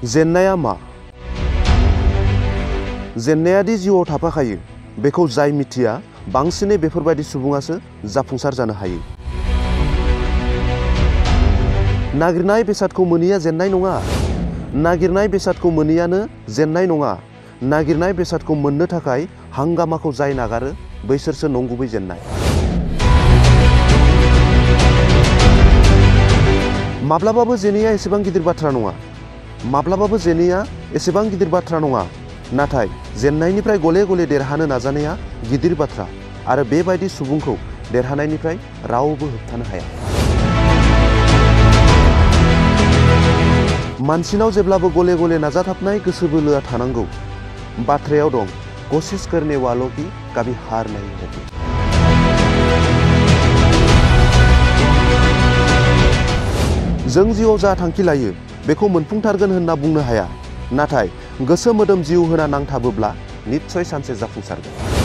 जेन्नाया मा? जेन्नायादि जिउआव थाफाखायो बेखौ जाय मिथिया बांसिनै बेफोरबायदि सुबुङासो जाफुंसार जानो हायो। नागिरनाय बेसादखौ मोनैया जेन्नाय नङा। नागिरनाय बेसादखौ मोनैयानो जेन्नाय नङा। नागिरनाय बेसादखौ मोननो थाखाय हांगामाखौ जाय नागारो बैसोरसो नंगुबै जेन्नाय। माब्लाबाबो जेनैया एसेबां गिदिर बाथ्रा नङा। माब्लाबाबो जेनैया एसेबां गिदिर बाथ्रा नङा। नाथाय जेन्नायनिफ्राय गले गले देरहानो नाजानाया गिदिर बाथ्रा आरो बेबायदि सुबुंखौ देरहानायनिफ्राय रावबो होबथानो हाया। मानसिनाव जेब्लाबो गले गले नाजाथाबनाय गोसो बोलोआ थानांगौ। बाथ्रायाव दं, कोशिश करने वालों की कभी हार नहीं होती। जों जिउआव जा थांखि लायो बेखौ मोनफुंथारगोन होनना बुंनो हाया। नाथाय गोसो मोदोम जिउ होना नांथाबोब्ला निस्सय सानसे जाफुंसारगोन।